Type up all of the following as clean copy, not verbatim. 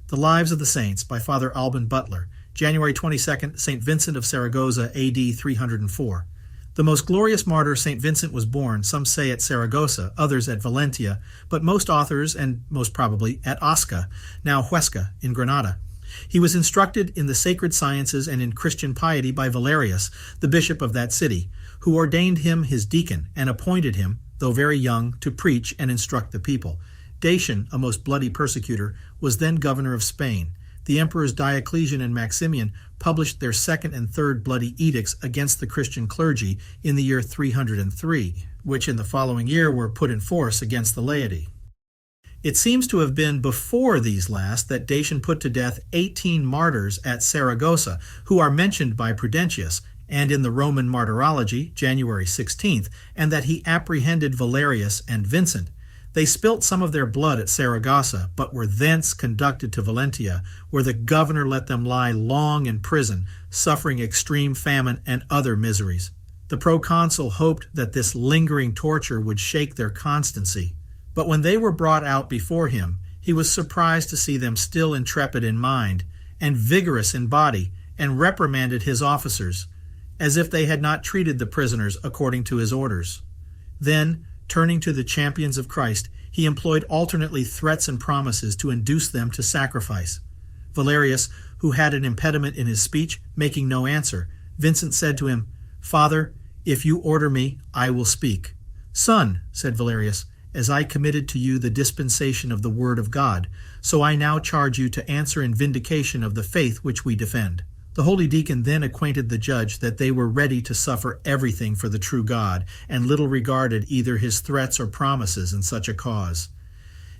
The Lives of the Saints by Father Alban Butler, January 22nd, St Vincent of Saragossa, AD 304. The most glorious martyr St Vincent was born, some say at Saragossa, others at Valentia, but most authors, and most probably, at Osca, now Huesca, in Granada. He was instructed in the sacred sciences and in Christian piety by Valerius, the bishop of that city, who ordained him his deacon and appointed him, though very young, to preach and instruct the people. Dacian, a most bloody persecutor, was then governor of Spain. The emperors Diocletian and Maximian published their second and third bloody edicts against the Christian clergy in the year 303, which in the following year were put in force against the laity. It seems to have been before these last that Dacian put to death 18 martyrs at Saragossa, who are mentioned by Prudentius, and in the Roman Martyrology, January 16th, and that he apprehended Valerius and Vincent. They spilt some of their blood at Saragossa, but were thence conducted to Valentia, where the governor let them lie long in prison, suffering extreme famine and other miseries. The proconsul hoped that this lingering torture would shake their constancy. But when they were brought out before him, he was surprised to see them still intrepid in mind, and vigorous in body, and reprimanded his officers, as if they had not treated the prisoners according to his orders. Then, turning to the champions of Christ, he employed alternately threats and promises to induce them to sacrifice. Valerius, who had an impediment in his speech, making no answer, Vincent said to him, "Father, if you order me, I will speak." "Son," said Valerius, "as I committed to you the dispensation of the word of God, so I now charge you to answer in vindication of the faith which we defend." The holy deacon then acquainted the judge that they were ready to suffer everything for the true God, and little regarded either his threats or promises in such a cause.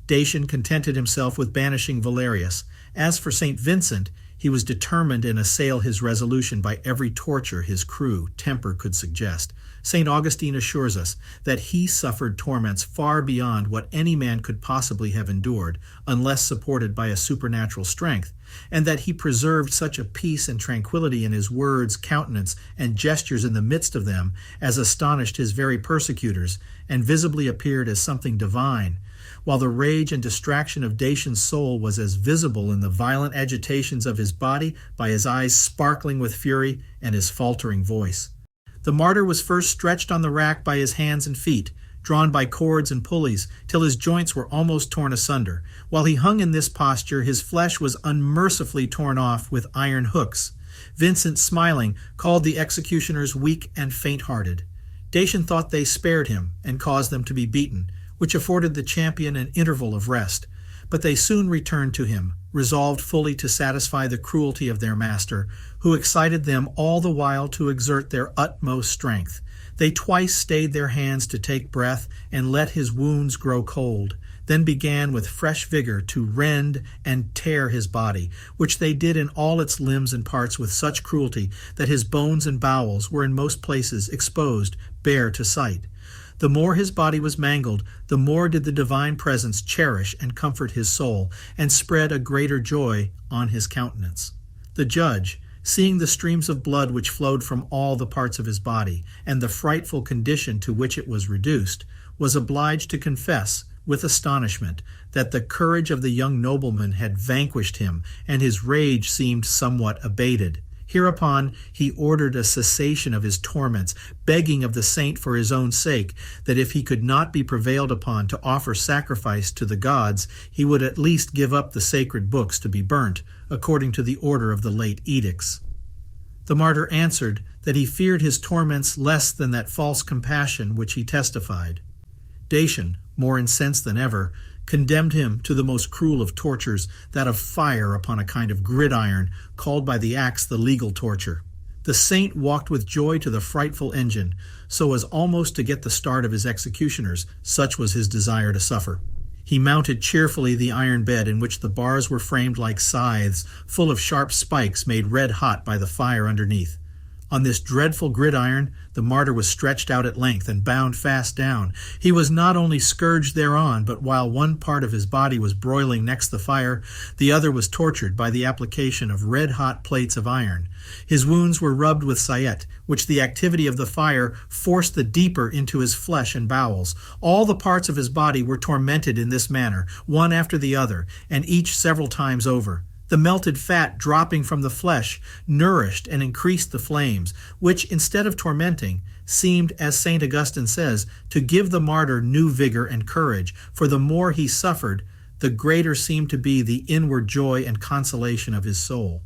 Dacian contented himself with banishing Valerius. As for St Vincent, he was determined and assailed his resolution by every torture his cruel temper could suggest. St Augustine assures us that he suffered torments far beyond what any man could possibly have endured, unless supported by a supernatural strength, and that he preserved such a peace and tranquility in his words, countenance, and gestures in the midst of them as astonished his very persecutors, and visibly appeared as something divine, while the rage and distraction of Dacian's soul was as visible in the violent agitations of his body, by his eyes sparkling with fury, and his faltering voice. The martyr was first stretched on the rack by his hands and feet, drawn by cords and pulleys, till his joints were almost torn asunder. While he hung in this posture, his flesh was unmercifully torn off with iron hooks. Vincent, smiling, called the executioners weak and faint-hearted. Dacian thought they spared him, and caused them to be beaten, which afforded the champion an interval of rest. But they soon returned to him, resolved fully to satisfy the cruelty of their master, who excited them all the while to exert their utmost strength. They twice stayed their hands to take breath, and let his wounds grow cold, then began with fresh vigor to rend and tear his body, which they did in all its limbs and parts with such cruelty that his bones and bowels were in most places exposed, bare to sight. The more his body was mangled, the more did the divine presence cherish and comfort his soul, and spread a greater joy on his countenance. The judge, seeing the streams of blood which flowed from all the parts of his body, and the frightful condition to which it was reduced, was obliged to confess, with astonishment, that the courage of the young nobleman had vanquished him, and his rage seemed somewhat abated. Hereupon he ordered a cessation of his torments, begging of the saint for his own sake, that if he could not be prevailed upon to offer sacrifice to the gods, he would at least give up the sacred books to be burnt, according to the order of the late edicts. The martyr answered that he feared his torments less than that false compassion which he testified. Dacian, more incensed than ever, condemned him to the most cruel of tortures, that of fire upon a kind of gridiron, called by the axe the legal torture. The saint walked with joy to the frightful engine, so as almost to get the start of his executioners, such was his desire to suffer. He mounted cheerfully the iron bed in which the bars were framed like scythes, full of sharp spikes made red hot by the fire underneath. On this dreadful gridiron, the martyr was stretched out at length and bound fast down. He was not only scourged thereon, but while one part of his body was broiling next the fire, the other was tortured by the application of red-hot plates of iron. His wounds were rubbed with sayet, which the activity of the fire forced the deeper into his flesh and bowels. All the parts of his body were tormented in this manner, one after the other, and each several times over. The melted fat dropping from the flesh nourished and increased the flames, which, instead of tormenting, seemed, as St. Augustine says, to give the martyr new vigor and courage, for the more he suffered, the greater seemed to be the inward joy and consolation of his soul.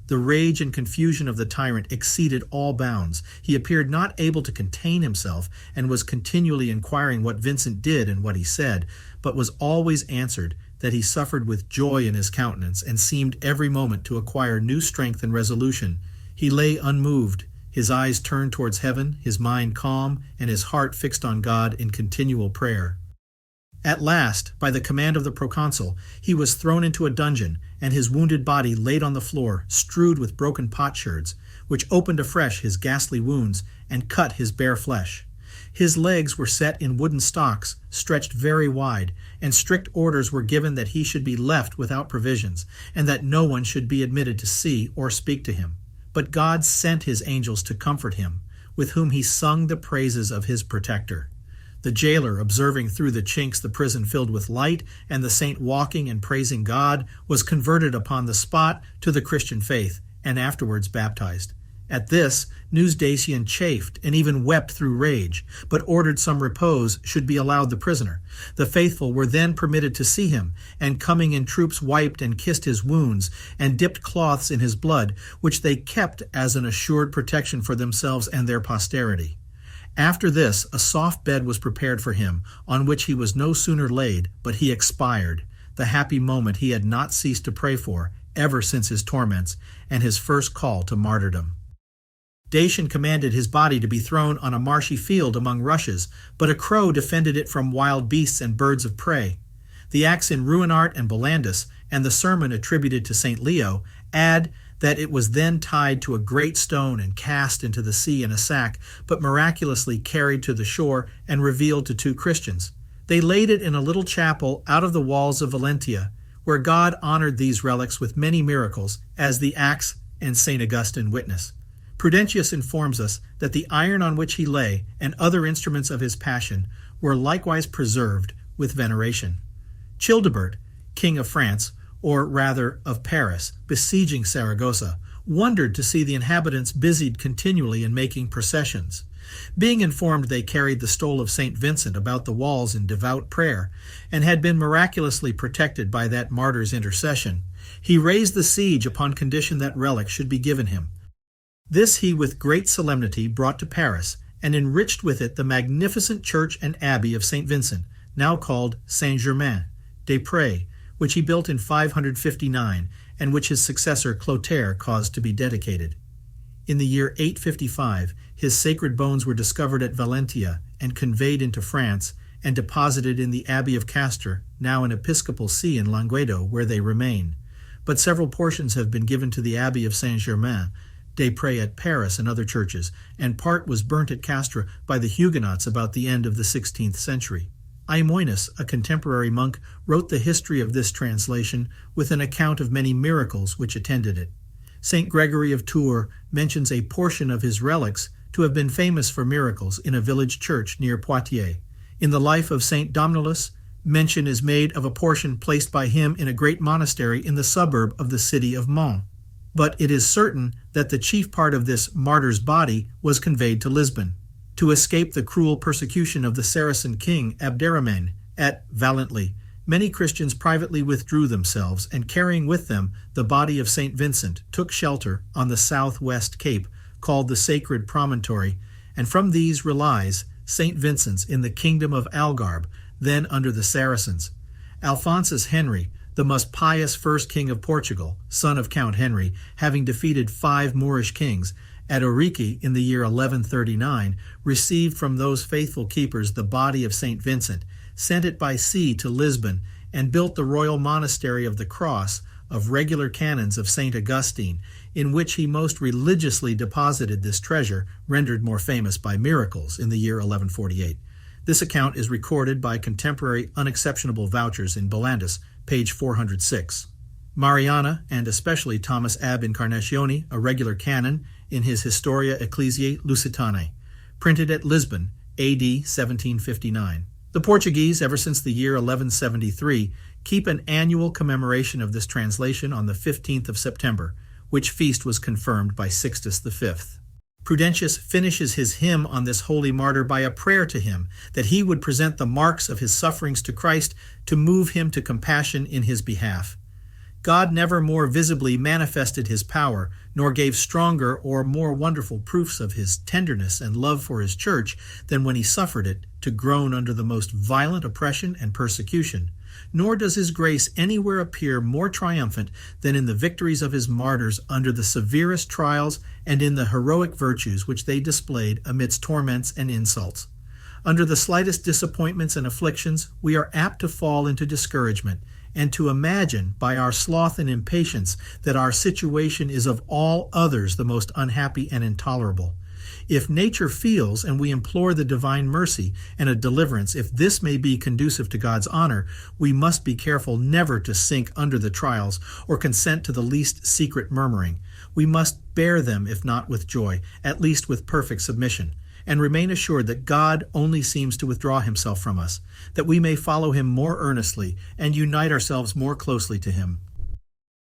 The rage and confusion of the tyrant exceeded all bounds. He appeared not able to contain himself, and was continually inquiring what Vincent did and what he said, but was always answered that he suffered with joy in his countenance, and seemed every moment to acquire new strength and resolution. He lay unmoved, his eyes turned towards heaven, his mind calm, and his heart fixed on God in continual prayer. At last, by the command of the proconsul, he was thrown into a dungeon, and his wounded body laid on the floor, strewed with broken potsherds, which opened afresh his ghastly wounds, and cut his bare flesh. His legs were set in wooden stocks, stretched very wide, and strict orders were given that he should be left without provisions, and that no one should be admitted to see or speak to him. But God sent his angels to comfort him, with whom he sung the praises of his protector. The jailer, observing through the chinks the prison filled with light, and the saint walking and praising God, was converted upon the spot to the Christian faith, and afterwards baptized. At this, Dacian chafed and even wept through rage, but ordered some repose should be allowed the prisoner. The faithful were then permitted to see him, and coming in troops wiped and kissed his wounds, and dipped cloths in his blood, which they kept as an assured protection for themselves and their posterity. After this, a soft bed was prepared for him, on which he was no sooner laid, but he expired, the happy moment he had not ceased to pray for, ever since his torments, and his first call to martyrdom. Dacian commanded his body to be thrown on a marshy field among rushes, but a crow defended it from wild beasts and birds of prey. The acts in Ruinart and Bollandus, and the sermon attributed to St. Leo, add that it was then tied to a great stone and cast into the sea in a sack, but miraculously carried to the shore and revealed to two Christians. They laid it in a little chapel out of the walls of Valentia, where God honored these relics with many miracles, as the Acts and St. Augustine witness. Prudentius informs us that the iron on which he lay and other instruments of his passion were likewise preserved with veneration. Childebert, king of France, or rather of Paris, besieging Saragossa, wondered to see the inhabitants busied continually in making processions. Being informed they carried the stole of St. Vincent about the walls in devout prayer, and had been miraculously protected by that martyr's intercession, he raised the siege upon condition that relic should be given him. This he with great solemnity brought to Paris, and enriched with it the magnificent church and abbey of St. Vincent, now called Saint-Germain-des-Prés, which he built in 559, and which his successor Clotaire caused to be dedicated. In the year 855, his sacred bones were discovered at Valentia and conveyed into France, and deposited in the Abbey of Castres, now an episcopal see in Languedoc, where they remain. But several portions have been given to the Abbey of Saint-Germain-des-Prés at Paris and other churches, and part was burnt at Castres by the Huguenots about the end of the 16th century. Aimoinus, a contemporary monk, wrote the history of this translation with an account of many miracles which attended it. St. Gregory of Tours mentions a portion of his relics to have been famous for miracles in a village church near Poitiers. In the life of St. Domnulus, mention is made of a portion placed by him in a great monastery in the suburb of the city of Mons. But it is certain that the chief part of this martyr's body was conveyed to Lisbon, to escape the cruel persecution of the Saracen king Abderrahmane at Valently. Many Christians privately withdrew themselves, and carrying with them the body of St. Vincent, took shelter on the southwest cape, called the Sacred Promontory, and from these relies St. Vincent's in the kingdom of Algarve, then under the Saracens. Alphonsus Henry, the most pious first king of Portugal, son of Count Henry, having defeated 5 Moorish kings, at Orique in the year 1139, received from those faithful keepers the body of St. Vincent, sent it by sea to Lisbon, and built the royal monastery of the Cross, of regular canons of St Augustine, in which he most religiously deposited this treasure, rendered more famous by miracles in the year 1148. This account is recorded by contemporary unexceptionable vouchers in Bollandus, page 406. Mariana, and especially Thomas ab Incarnatione, a regular canon, in his Historia Ecclesiae Lusitanae, printed at Lisbon, A.D. 1759. The Portuguese, ever since the year 1173, keep an annual commemoration of this translation on the 15th of September, which feast was confirmed by Sixtus V. Prudentius finishes his hymn on this holy martyr by a prayer to him that he would present the marks of his sufferings to Christ to move him to compassion in his behalf. God never more visibly manifested his power, nor gave stronger or more wonderful proofs of his tenderness and love for his church than when he suffered it to groan under the most violent oppression and persecution. Nor does his grace anywhere appear more triumphant than in the victories of his martyrs under the severest trials and in the heroic virtues which they displayed amidst torments and insults. Under the slightest disappointments and afflictions, we are apt to fall into discouragement, and to imagine, by our sloth and impatience, that our situation is of all others the most unhappy and intolerable. If nature feels, and we implore the divine mercy and a deliverance, if this may be conducive to God's honor, we must be careful never to sink under the trials or consent to the least secret murmuring. We must bear them, if not with joy, at least with perfect submission, and remain assured that God only seems to withdraw himself from us, that we may follow him more earnestly and unite ourselves more closely to him.